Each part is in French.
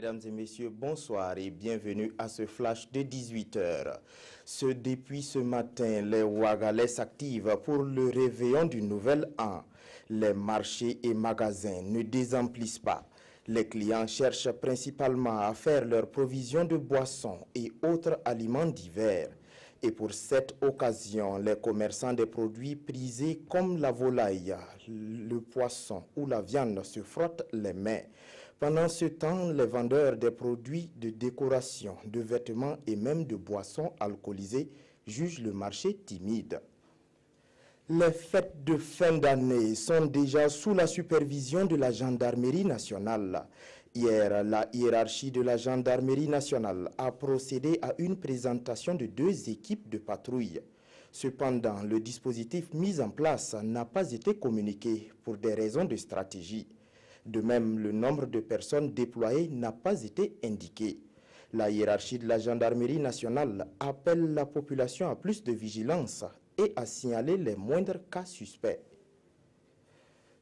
Mesdames et messieurs, bonsoir et bienvenue à ce flash de 18h. Depuis ce matin, les Ouagalais s'activent pour le réveillon du nouvel an. Les marchés et magasins ne désemplissent pas. Les clients cherchent principalement à faire leur provision de boissons et autres aliments divers. Et pour cette occasion, les commerçants des produits prisés comme la volaille, le poisson ou la viande se frottent les mains. Pendant ce temps, les vendeurs des produits de décoration, de vêtements et même de boissons alcoolisées jugent le marché timide. Les fêtes de fin d'année sont déjà sous la supervision de la gendarmerie nationale. Hier, la hiérarchie de la gendarmerie nationale a procédé à une présentation de 2 équipes de patrouille. Cependant, le dispositif mis en place n'a pas été communiqué pour des raisons de stratégie. De même, le nombre de personnes déployées n'a pas été indiqué. La hiérarchie de la gendarmerie nationale appelle la population à plus de vigilance et à signaler les moindres cas suspects.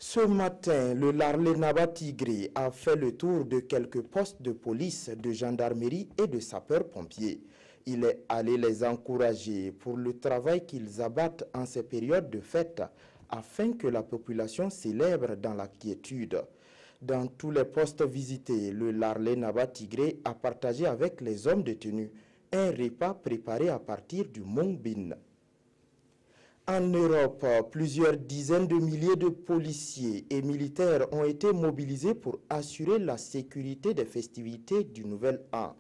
Ce matin, le Larlé Naba Tigré a fait le tour de quelques postes de police, de gendarmerie et de sapeurs-pompiers. Il est allé les encourager pour le travail qu'ils abattent en ces périodes de fête afin que la population célèbre dans la quiétude. Dans tous les postes visités, le Larlé Naba Tigré a partagé avec les hommes de tenue un repas préparé à partir du Mongbin. En Europe, plusieurs dizaines de milliers de policiers et militaires ont été mobilisés pour assurer la sécurité des festivités du Nouvel An.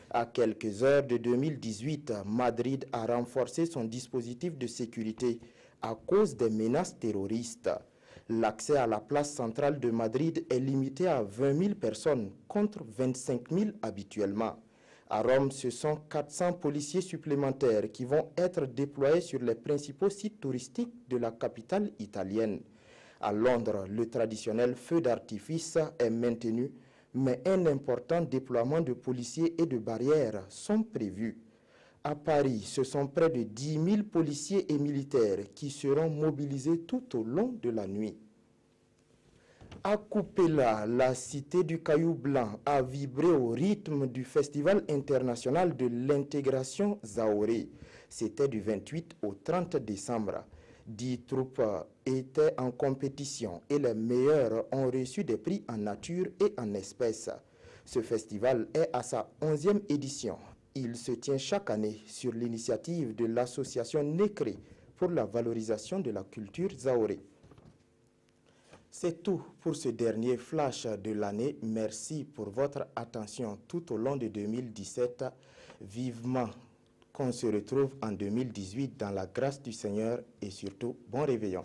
À quelques heures de 2018, Madrid a renforcé son dispositif de sécurité à cause des menaces terroristes. L'accès à la place centrale de Madrid est limité à 20 000 personnes contre 25 000 habituellement. À Rome, ce sont 400 policiers supplémentaires qui vont être déployés sur les principaux sites touristiques de la capitale italienne. À Londres, le traditionnel feu d'artifice est maintenu, mais un important déploiement de policiers et de barrières sont prévus. À Paris, ce sont près de 10 000 policiers et militaires qui seront mobilisés tout au long de la nuit. À Kupela, la cité du Caillou Blanc a vibré au rythme du Festival international de l'intégration Zaoré. C'était du 28 au 30 décembre. 10 troupes étaient en compétition et les meilleurs ont reçu des prix en nature et en espèces. Ce festival est à sa 11e édition. Il se tient chaque année sur l'initiative de l'association Nécré pour la valorisation de la culture Zaoré. C'est tout pour ce dernier flash de l'année. Merci pour votre attention tout au long de 2017. Vivement qu'on se retrouve en 2018 dans la grâce du Seigneur et surtout bon réveillon.